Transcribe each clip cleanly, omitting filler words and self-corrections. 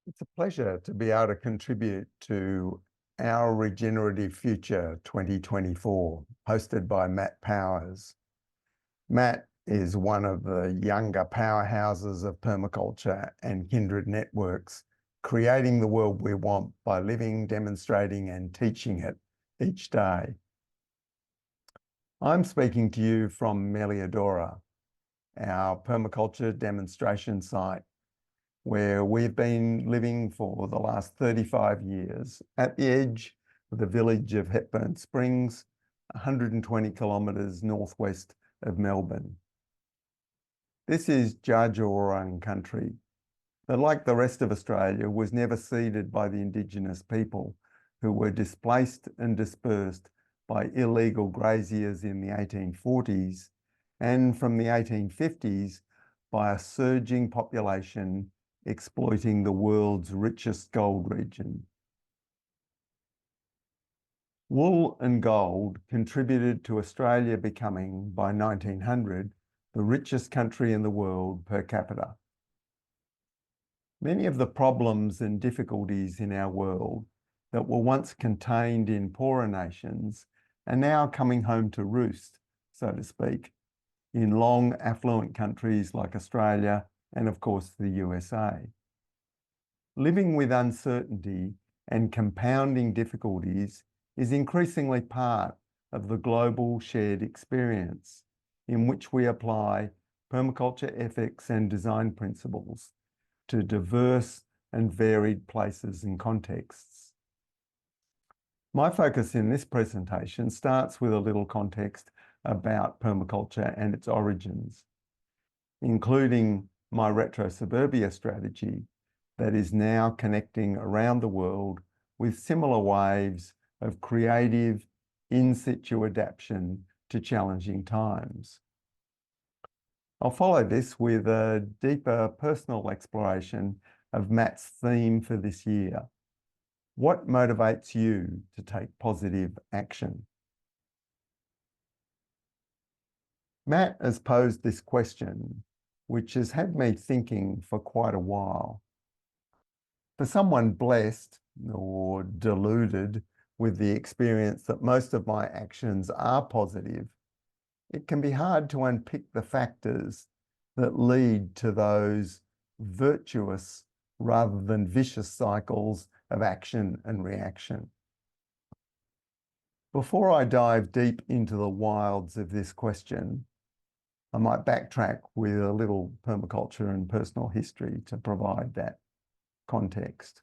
It's a pleasure to be able to contribute to our Regenerative Future 2024, hosted by Matt Powers. Matt is one of the younger powerhouses of permaculture and kindred networks, creating the world we want by living, demonstrating, and teaching it each day. I'm speaking to you from Meliadora, our permaculture demonstration site, where we've been living for the last 35 years at the edge of the village of Hepburn Springs, 120 kilometres northwest of Melbourne. This is Dja Dja Wurrung country that, like the rest of Australia, was never ceded by the Indigenous people who were displaced and dispersed by illegal graziers in the 1840s, and from the 1850s by a surging population exploiting the world's richest gold region. Wool and gold contributed to Australia becoming, by 1900, the richest country in the world per capita. Many of the problems and difficulties in our world that were once contained in poorer nations are now coming home to roost, so to speak, in long affluent countries like Australia and, of course, the USA. Living with uncertainty and compounding difficulties is increasingly part of the global shared experience in which we apply permaculture ethics and design principles to diverse and varied places and contexts. My focus in this presentation starts with a little context about permaculture and its origins, including my Retrosuburbia strategy that is now connecting around the world with similar waves of creative in situ adaptation to challenging times. I'll follow this with a deeper personal exploration of Matt's theme for this year. What motivates you to take positive action? Matt has posed this question, which has had me thinking for quite a while. For someone blessed or deluded with the experience that most of my actions are positive, it can be hard to unpick the factors that lead to those virtuous rather than vicious cycles of action and reaction. Before I dive deep into the wilds of this question, I might backtrack with a little permaculture and personal history to provide that context.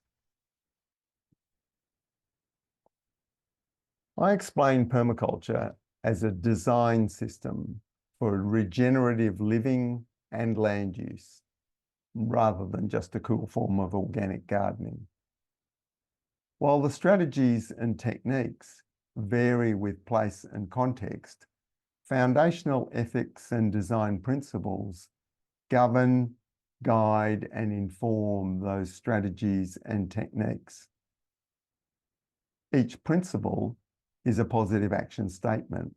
I explain permaculture as a design system for regenerative living and land use, rather than just a cool form of organic gardening. While the strategies and techniques vary with place and context, foundational ethics and design principles govern, guide, and inform those strategies and techniques. Each principle is a positive action statement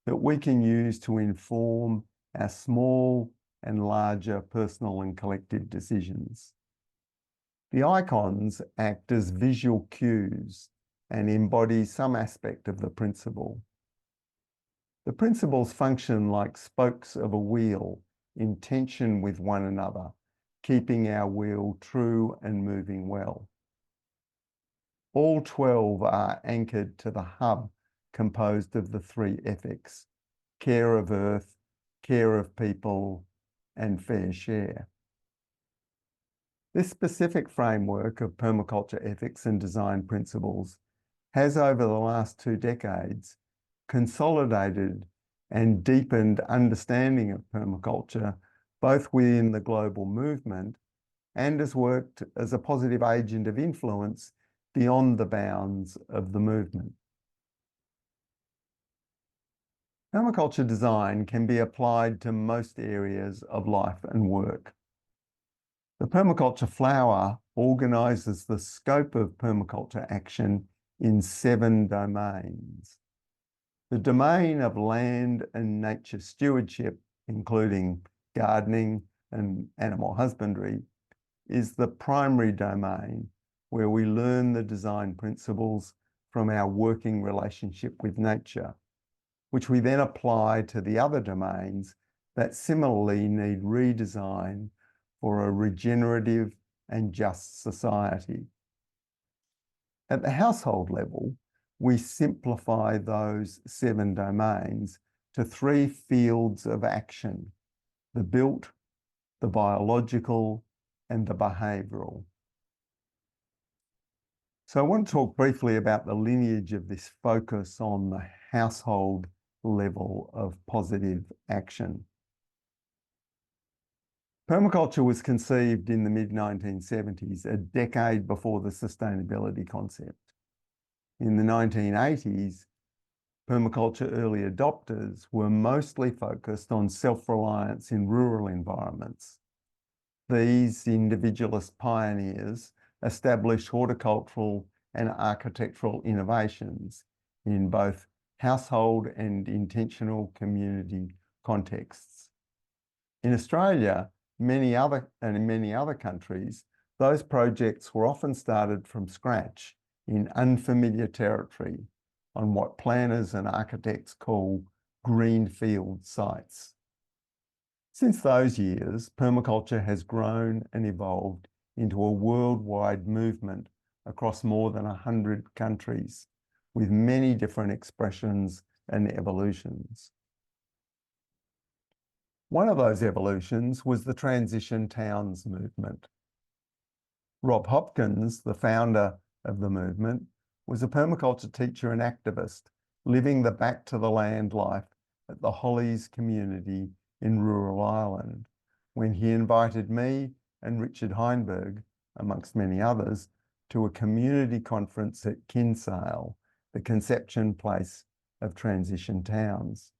that we can use to inform our small and larger personal and collective decisions. The icons act as visual cues and embody some aspect of the principle. The principles function like spokes of a wheel in tension with one another, keeping our wheel true and moving well. All 12 are anchored to the hub composed of the three ethics: care of earth, care of people, and fair share. This specific framework of permaculture ethics and design principles has, over the last 2 decades, consolidated and deepened understanding of permaculture, both within the global movement and has worked as a positive agent of influence beyond the bounds of the movement. Permaculture design can be applied to most areas of life and work. The permaculture flower organises the scope of permaculture action in 7 domains. The domain of land and nature stewardship, including gardening and animal husbandry, is the primary domain where we learn the design principles from our working relationship with nature, which we then apply to the other domains that similarly need redesign for a regenerative and just society. At the household level, we simplify those 7 domains to 3 fields of action: the built, the biological, and the behavioural. So I want to talk briefly about the lineage of this focus on the household level of positive action. Permaculture was conceived in the mid-1970s, a decade before the sustainability concept. In the 1980s, permaculture early adopters were mostly focused on self-reliance in rural environments. These individualist pioneers established horticultural and architectural innovations in both household and intentional community contexts. In Australia, in many other countries, those projects were often started from scratch in unfamiliar territory on what planners and architects call greenfield sites. Since those years, permaculture has grown and evolved into a worldwide movement across more than 100 countries, with many different expressions and evolutions. One of those evolutions was the Transition Towns movement. Rob Hopkins, the founder of the movement, was a permaculture teacher and activist living the back to the land life at the Hollies community in rural Ireland, when he invited me and Richard Heinberg, amongst many others, to a community conference at Kinsale, the conception place of Transition Towns.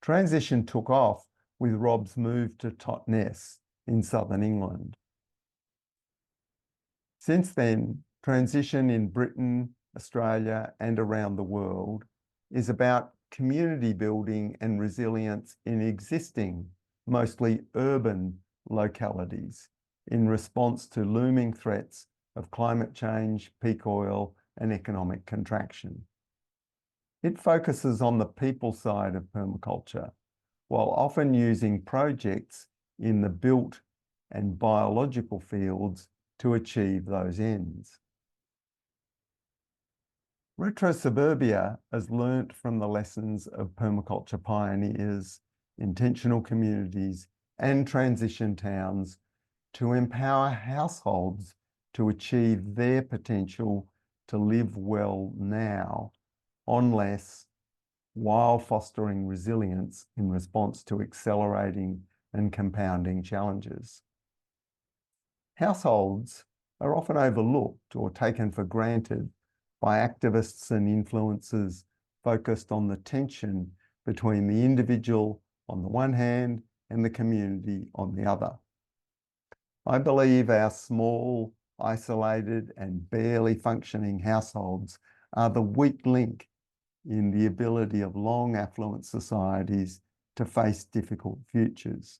Transition took off with Rob's move to Totnes in southern England. Since then, transition in Britain, Australia, and around the world is about community building and resilience in existing, mostly urban localities in response to looming threats of climate change, peak oil, and economic contraction. It focuses on the people side of permaculture, while often using projects in the built and biological fields to achieve those ends. Retrosuburbia has learnt from the lessons of permaculture pioneers, intentional communities, and transition towns to empower households to achieve their potential to live well now on less, while fostering resilience in response to accelerating and compounding challenges. Households are often overlooked or taken for granted by activists and influencers focused on the tension between the individual on the one hand and the community on the other. I believe our small, isolated, and barely functioning households are the weak link in the ability of long affluent societies to face difficult futures.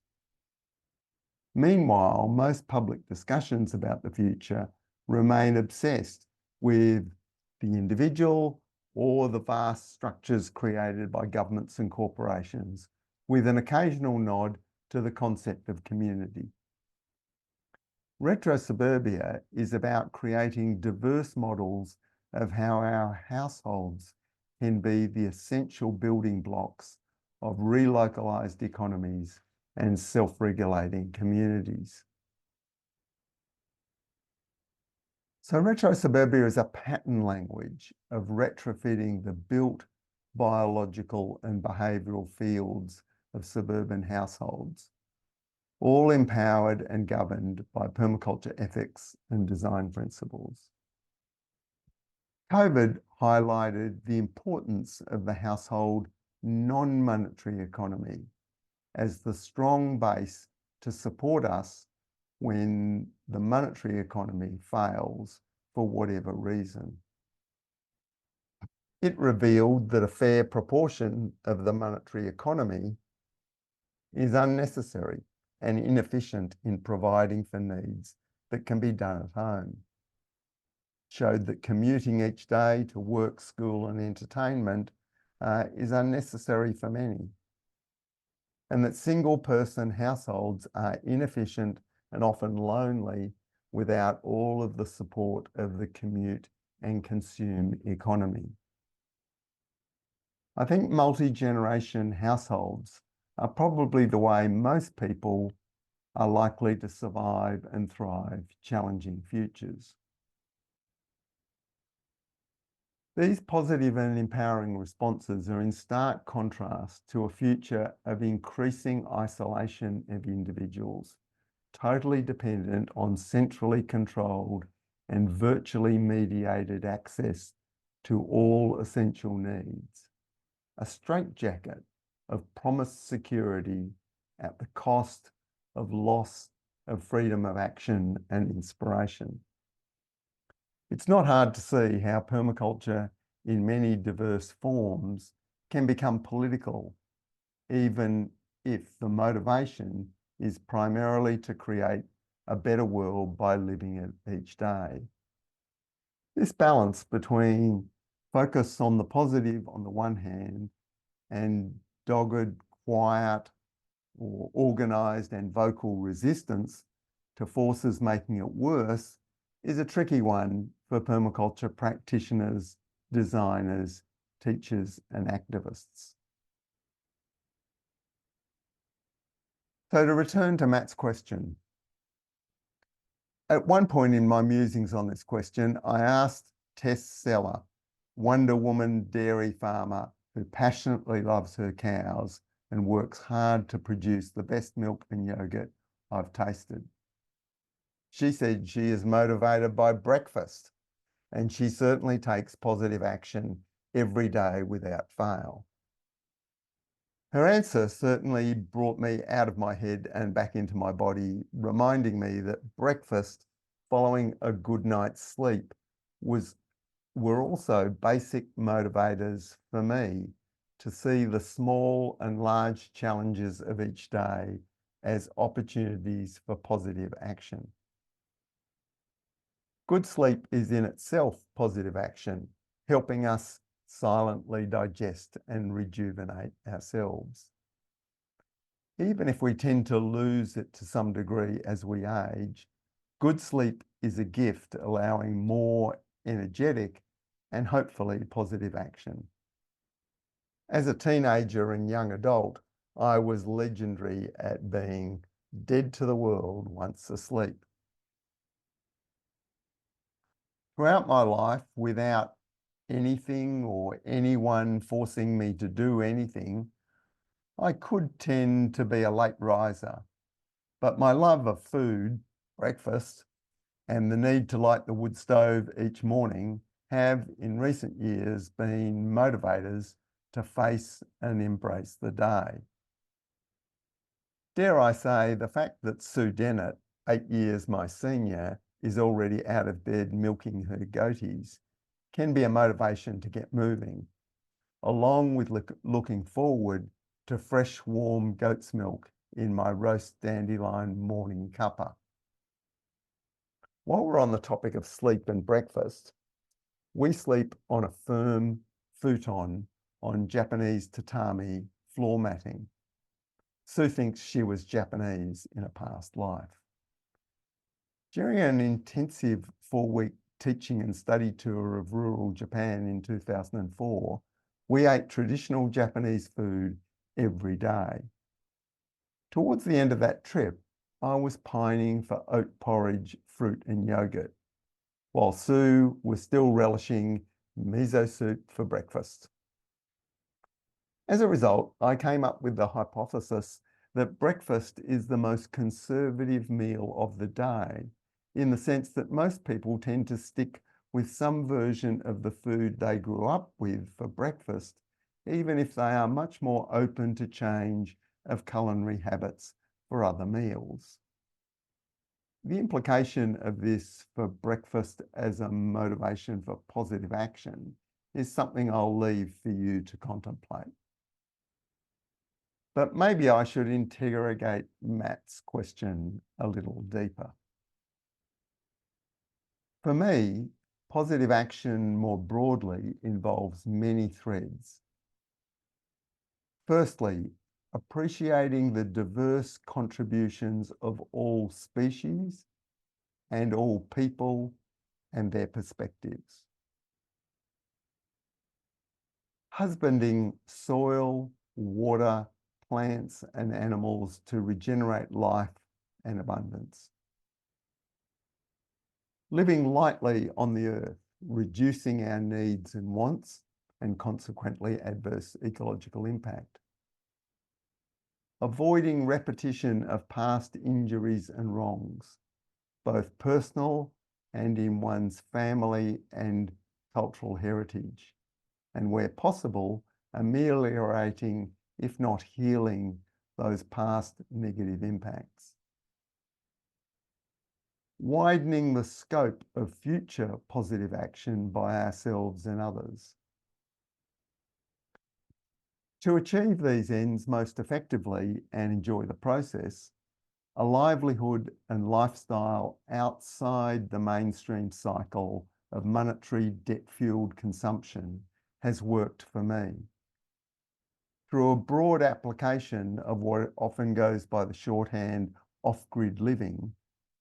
Meanwhile, most public discussions about the future remain obsessed with the individual or the vast structures created by governments and corporations, with an occasional nod to the concept of community. Retrosuburbia is about creating diverse models of how our households can be the essential building blocks of relocalized economies and self-regulating communities. So Retrosuburbia is a pattern language of retrofitting the built, biological, and behavioural fields of suburban households, all empowered and governed by permaculture ethics and design principles. COVID highlighted the importance of the household non-monetary economy as the strong base to support us when the monetary economy fails for whatever reason. It revealed that a fair proportion of the monetary economy is unnecessary and inefficient in providing for needs that can be done at home. Showed that commuting each day to work, school, and entertainment is unnecessary for many, and that single-person households are inefficient and often lonely without all of the support of the commute and consume economy. I think multi-generation households are probably the way most people are likely to survive and thrive challenging futures. These positive and empowering responses are in stark contrast to a future of increasing isolation of individuals, totally dependent on centrally controlled and virtually mediated access to all essential needs. A straitjacket of promised security at the cost of loss of freedom of action and inspiration. It's not hard to see how permaculture in many diverse forms can become political, even if the motivation is primarily to create a better world by living it each day. This balance between focus on the positive on the one hand and dogged, quiet, or organised and vocal resistance to forces making it worse is a tricky one for permaculture practitioners, designers, teachers, and activists. So to return to Matt's question, at one point in my musings on this question, I asked Tess Seller, Wonder Woman dairy farmer who passionately loves her cows and works hard to produce the best milk and yogurt I've tasted. She said she is motivated by breakfast, and she certainly takes positive action every day without fail. Her answer certainly brought me out of my head and back into my body, reminding me that breakfast following a good night's sleep were also basic motivators for me to see the small and large challenges of each day as opportunities for positive action. Good sleep is in itself positive action, helping us silently digest and rejuvenate ourselves. Even if we tend to lose it to some degree as we age, good sleep is a gift, allowing more energetic and hopefully positive action. As a teenager and young adult, I was legendary at being dead to the world once asleep. Throughout my life, without anything or anyone forcing me to do anything, I could tend to be a late riser, but my love of food, breakfast, and the need to light the wood stove each morning have in recent years been motivators to face and embrace the day. Dare I say, the fact that Sue Dennett, 8 years my senior, is already out of bed milking her goatees can be a motivation to get moving, along with looking forward to fresh, warm goat's milk in my roast dandelion morning cuppa. While we're on the topic of sleep and breakfast, we sleep on a firm futon on Japanese tatami floor matting. Sue thinks she was Japanese in a past life. During an intensive 4-week teaching and study tour of rural Japan in 2004, we ate traditional Japanese food every day. Towards the end of that trip, I was pining for oat porridge, fruit, and yogurt, while Sue was still relishing miso soup for breakfast. As a result, I came up with the hypothesis that breakfast is the most conservative meal of the day, in the sense that most people tend to stick with some version of the food they grew up with for breakfast, even if they are much more open to change of culinary habits for other meals. The implication of this for breakfast as a motivation for positive action is something I'll leave for you to contemplate. But maybe I should interrogate Matt's question a little deeper. For me, positive action more broadly involves many threads. Firstly, appreciating the diverse contributions of all species and all people and their perspectives. Husbanding soil, water, plants and animals to regenerate life and abundance. Living lightly on the earth, reducing our needs and wants, and consequently adverse ecological impact. Avoiding repetition of past injuries and wrongs, both personal and in one's family and cultural heritage, and where possible, ameliorating, if not healing, those past negative impacts. Widening the scope of future positive action by ourselves and others. To achieve these ends most effectively and enjoy the process, a livelihood and lifestyle outside the mainstream cycle of monetary debt-fueled consumption has worked for me. Through a broad application of what often goes by the shorthand off-grid living,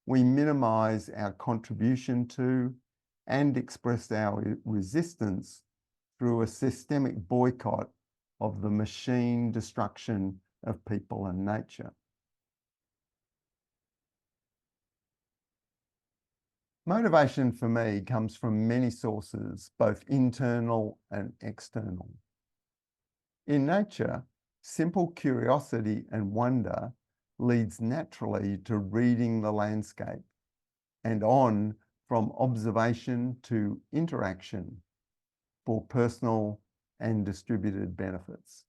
we minimise our contribution to and express our resistance through a systemic boycott of the machine destruction of people and nature. Motivation for me comes from many sources, both internal and external. In nature, simple curiosity and wonder leads naturally to reading the landscape and on from observation to interaction for personal and distributed benefits.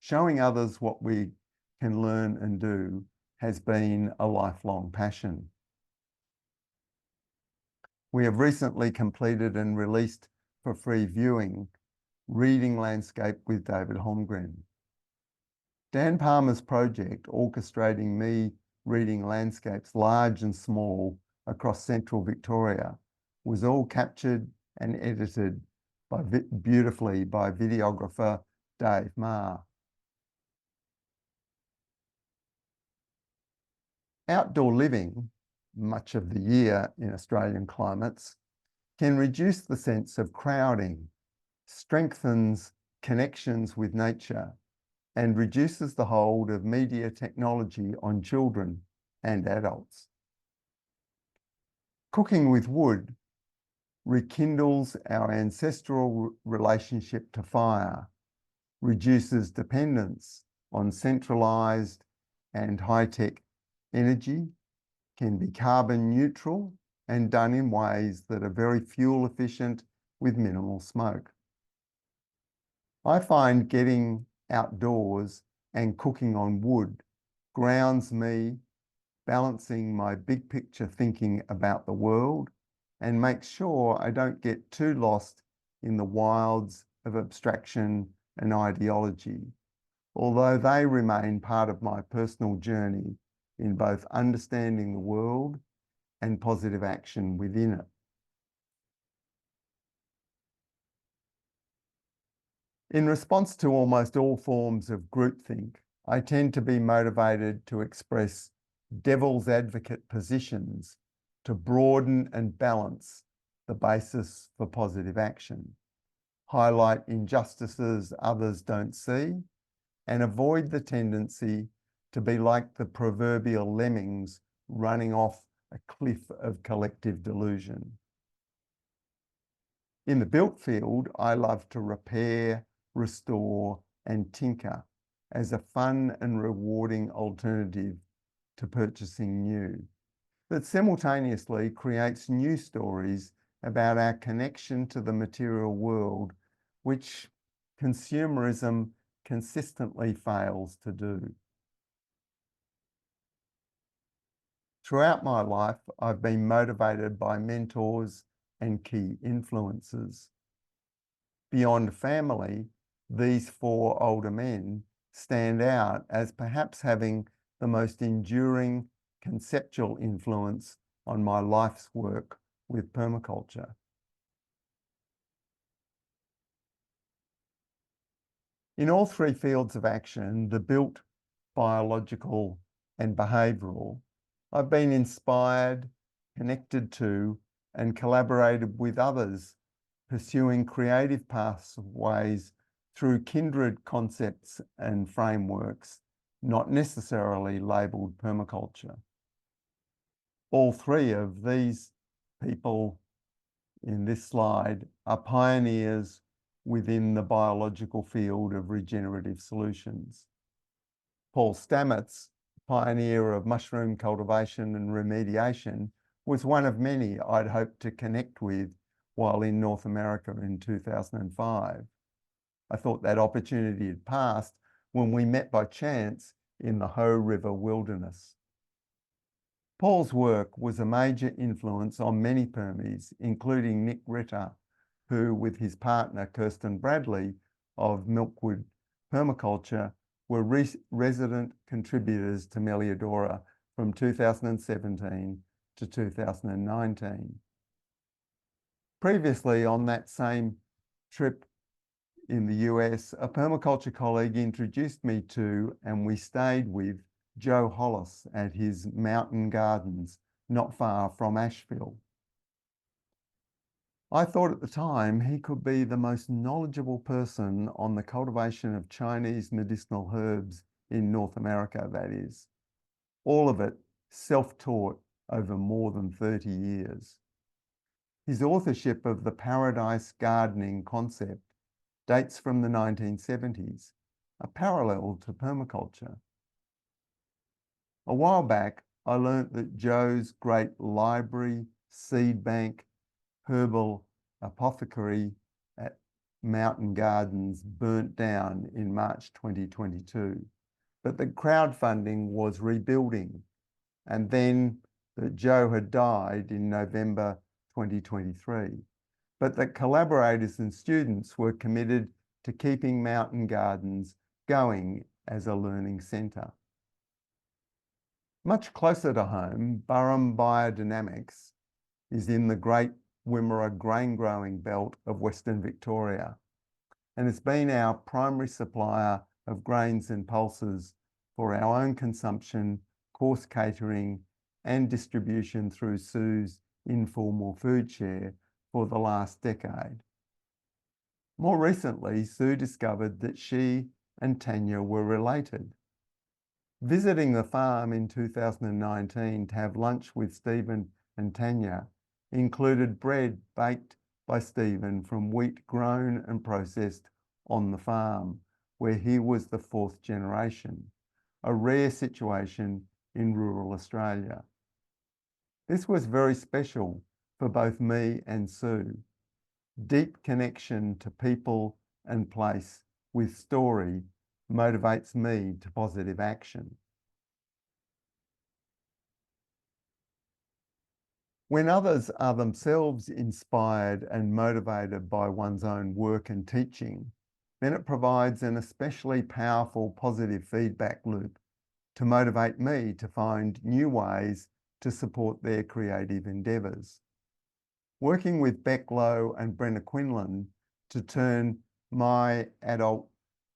Showing others what we can learn and do has been a lifelong passion. We have recently completed and released for free viewing Reading Landscape with David Holmgren. Dan Palmer's project, orchestrating me reading landscapes large and small across central Victoria, was all captured and edited beautifully by videographer Dave Marr. Outdoor living, much of the year in Australian climates, can reduce the sense of crowding, strengthens connections with nature, and reduces the hold of media technology on children and adults. Cooking with wood rekindles our ancestral relationship to fire, reduces dependence on centralised and high-tech energy, can be carbon neutral and done in ways that are very fuel efficient with minimal smoke. I find getting outdoors and cooking on wood grounds me, balancing my big picture thinking about the world, and makes sure I don't get too lost in the wilds of abstraction and ideology, although they remain part of my personal journey in both understanding the world and positive action within it. In response to almost all forms of groupthink, I tend to be motivated to express devil's advocate positions to broaden and balance the basis for positive action, highlight injustices others don't see, and avoid the tendency to be like the proverbial lemmings running off a cliff of collective delusion. In the built field, I love to repair, restore, and tinker as a fun and rewarding alternative to purchasing new, that simultaneously creates new stories about our connection to the material world, which consumerism consistently fails to do. Throughout my life, I've been motivated by mentors and key influences. Beyond family, these four older men stand out as perhaps having the most enduring conceptual influence on my life's work with permaculture. In all three fields of action, the built, biological, and behavioural, I've been inspired, connected to, and collaborated with others, pursuing creative pathways through kindred concepts and frameworks, not necessarily labelled permaculture. All three of these people in this slide are pioneers within the biological field of regenerative solutions. Paul Stamets, pioneer of mushroom cultivation and remediation, was one of many I'd hoped to connect with while in North America in 2005. I thought that opportunity had passed when we met by chance in the Ho River wilderness. Paul's work was a major influence on many Permies, including Nick Ritter, who, with his partner Kirsten Bradley of Milkwood Permaculture, were resident contributors to Meliodora from 2017 to 2019. Previously, on that same trip in the US, a permaculture colleague introduced me to, and we stayed with, Joe Hollis at his mountain gardens not far from Asheville. I thought at the time he could be the most knowledgeable person on the cultivation of Chinese medicinal herbs in North America, that is. All of it self-taught over more than 30 years. His authorship of the paradise gardening concept dates from the 1970s, a parallel to permaculture. A while back, I learnt that Joe's great library, seed bank, herbal apothecary at Mountain Gardens burnt down in March 2022, but the crowdfunding was rebuilding, and then that Joe had died in November 2023, but that collaborators and students were committed to keeping Mountain Gardens going as a learning centre. Much closer to home, Burrum Biodynamics is in the Great Wimmera grain growing belt of Western Victoria, and has been our primary supplier of grains and pulses for our own consumption, course catering, and distribution through Sue's informal food share for the last decade. More recently, Sue discovered that she and Tanya were related. Visiting the farm in 2019 to have lunch with Stephen and Tanya included bread baked by Stephen from wheat grown and processed on the farm, where he was the fourth generation, a rare situation in rural Australia. This was very special for both me and Sue. Deep connection to people and place with story motivates me to positive action. When others are themselves inspired and motivated by one's own work and teaching, then it provides an especially powerful positive feedback loop to motivate me to find new ways to support their creative endeavours. Working with Beck Lowe and Brenna Quinlan to turn my adult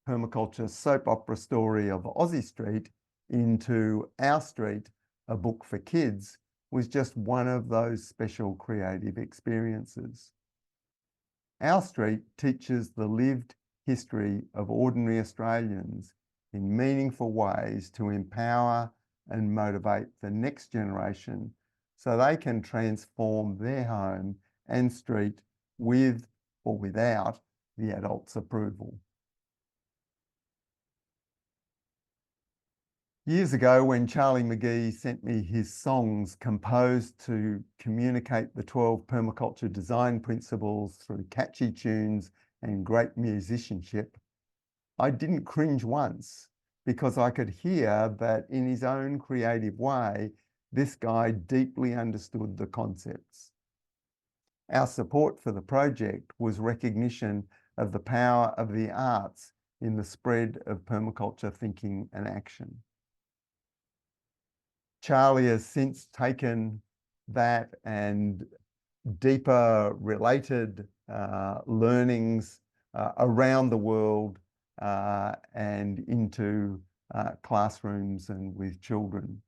permaculture soap opera story of Aussie Street into Our Street, a book for kids, was just one of those special creative experiences. Our Street teaches the lived history of ordinary Australians in meaningful ways to empower and motivate the next generation so they can transform their home and street with or without the adult's approval. Years ago, when Charlie McGee sent me his songs composed to communicate the 12 permaculture design principles through catchy tunes and great musicianship, I didn't cringe once, because I could hear that in his own creative way, this guy deeply understood the concepts. Our support for the project was recognition of the power of the arts in the spread of permaculture thinking and action. Charlie has since taken that and deeper related learnings around the world and into classrooms and with children.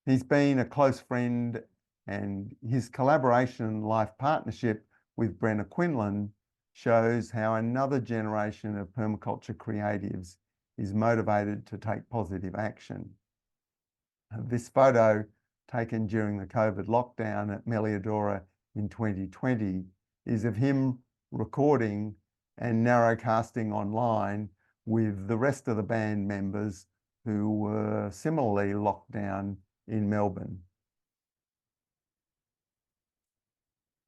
He's been a close friend, and his collaboration and life partnership with Brenna Quinlan shows how another generation of permaculture creatives is motivated to take positive action. This photo, taken during the COVID lockdown at Meliadora in 2020, is of him recording and narrowcasting online with the rest of the band members who were similarly locked down in Melbourne.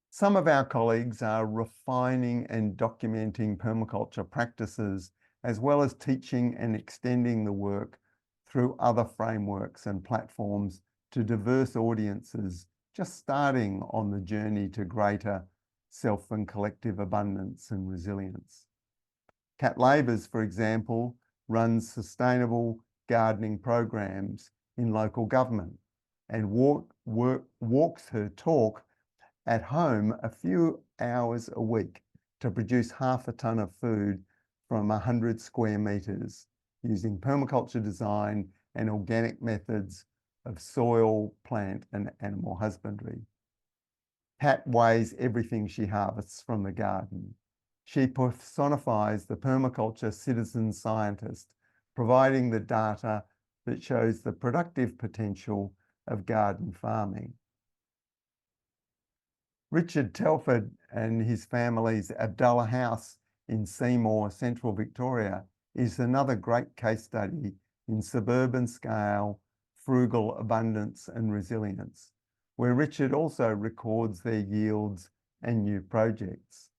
Some of our colleagues are refining and documenting permaculture practices, as well as teaching and extending the work through other frameworks and platforms to diverse audiences, just starting on the journey to greater self and collective abundance and resilience. Kat Labors, for example, runs sustainable gardening programs in local government and walks her talk at home a few hours a week to produce half a tonne of food from 100 square metres using permaculture design and organic methods of soil, plant and animal husbandry. Kat weighs everything she harvests from the garden. She personifies the permaculture citizen scientist, providing the data that shows the productive potential of garden farming. Richard Telford and his family's Abdullah House in Seymour, Central Victoria, is another great case study in suburban scale, frugal abundance and resilience, where Richard also records their yields and new projects.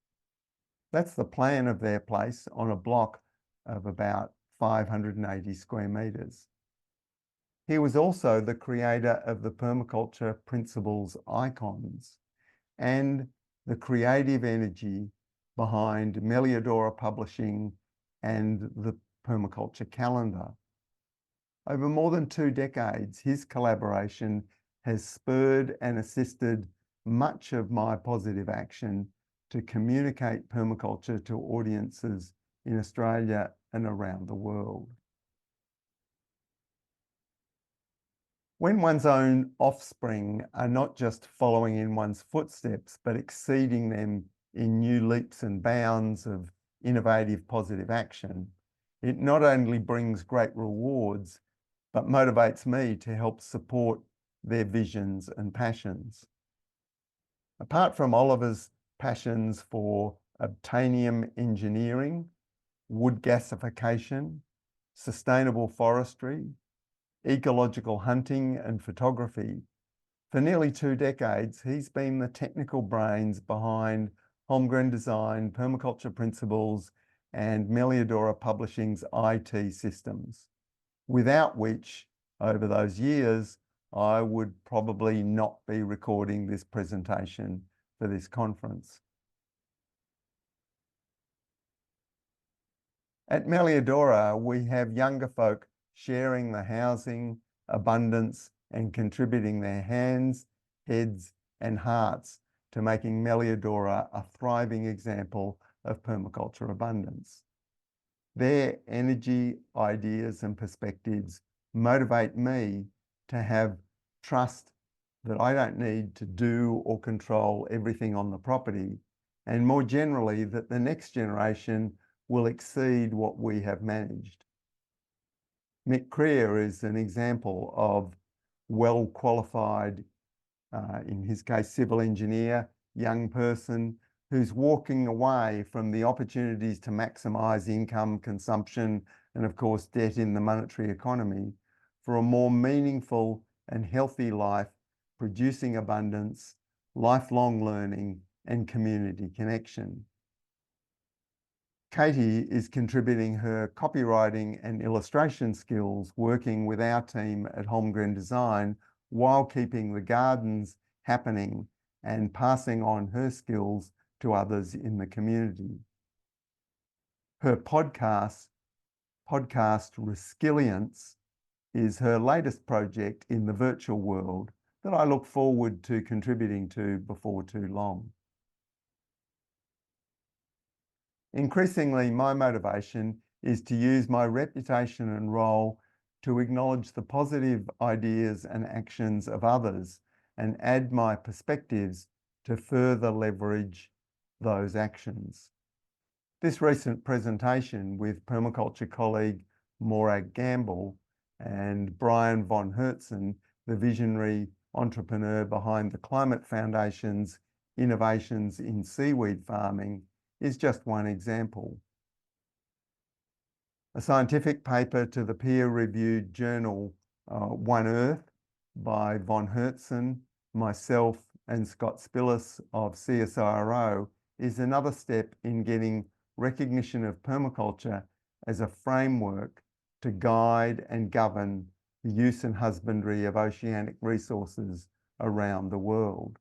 That's the plan of their place on a block of about 580 square metres. He was also the creator of the permaculture principles icons and the creative energy behind Meliadora Publishing and the permaculture calendar. Over more than 2 decades, his collaboration has spurred and assisted much of my positive action to communicate permaculture to audiences in Australia and around the world. When one's own offspring are not just following in one's footsteps, but exceeding them in new leaps and bounds of innovative positive action, it not only brings great rewards, but motivates me to help support their visions and passions. Apart from Oliver's passions for obtainium engineering, wood gasification, sustainable forestry, ecological hunting and photography, for nearly 2 decades, he's been the technical brains behind Holmgren Design, Permaculture Principles, and Meliadora Publishing's IT systems, without which, over those years, I would probably not be recording this presentation for this conference. At Meliadora, we have younger folk sharing the housing, abundance, and contributing their hands, heads, and hearts to making Meliadora a thriving example of permaculture abundance. Their energy, ideas, and perspectives motivate me to have trust that I don't need to do or control everything on the property, and more generally, that the next generation will exceed what we have managed. Mick Creer is an example of well-qualified, in his case, civil engineer, young person who's walking away from the opportunities to maximise income, consumption, and of course, debt in the monetary economy for a more meaningful and healthy life, producing abundance, lifelong learning, and community connection. Katie is contributing her copywriting and illustration skills working with our team at Holmgren Design while keeping the gardens happening and passing on her skills to others in the community. Her podcast, Resilience, is her latest project in the virtual world that I look forward to contributing to before too long. Increasingly, my motivation is to use my reputation and role to acknowledge the positive ideas and actions of others and add my perspectives to further leverage those actions. This recent presentation with permaculture colleague Morag Gamble and Brian von Hertzen, the visionary entrepreneur behind the Climate Foundation's Innovations in Seaweed Farming, is just one example. A scientific paper to the peer-reviewed journal One Earth by von Hertzen, myself, and Scott Spillis of CSIRO is another step in getting recognition of permaculture as a framework to guide and govern the use and husbandry of oceanic resources around the world.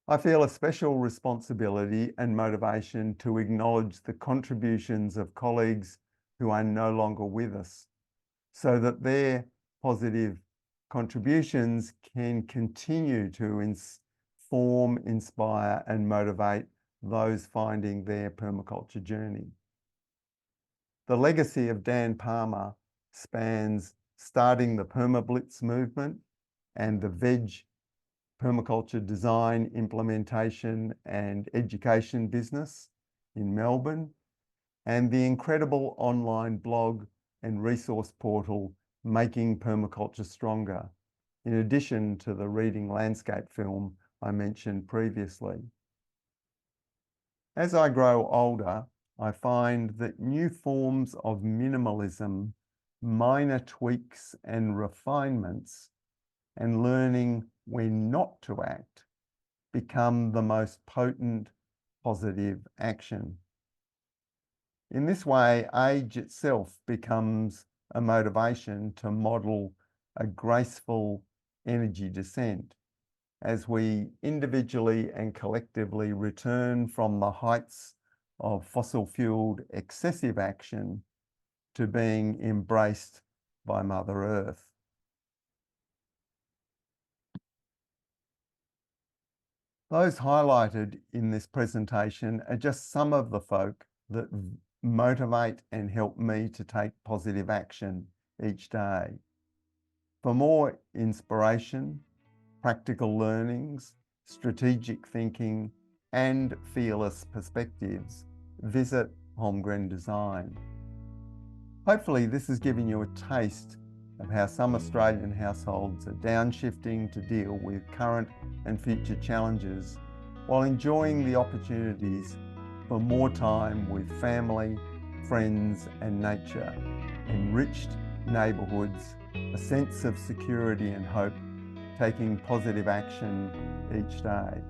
I feel a special responsibility and motivation to acknowledge the contributions of colleagues who are no longer with us, so that their positive contributions can continue to inform, inspire, and motivate those finding their permaculture journey. The legacy of Dan Palmer spans starting the PermaBlitz movement and the veg permaculture design, implementation, and education business in Melbourne, and the incredible online blog and resource portal Making Permaculture Stronger, in addition to the reading landscape film I mentioned previously. As I grow older, I find that new forms of minimalism, minor tweaks and refinements, and learning when not to act become the most potent positive action. In this way, age itself becomes a motivation to model a graceful energy descent as we individually and collectively return from the heights of fossil-fueled excessive action to being embraced by Mother Earth. Those highlighted in this presentation are just some of the folk that motivate and help me to take positive action each day. For more inspiration, practical learnings, strategic thinking, and fearless perspectives, visit Holmgren Design. Hopefully this has given you a taste of how some Australian households are downshifting to deal with current and future challenges while enjoying the opportunities for more time with family, friends, and nature, enriched neighbourhoods, a sense of security and hope, taking positive action each day.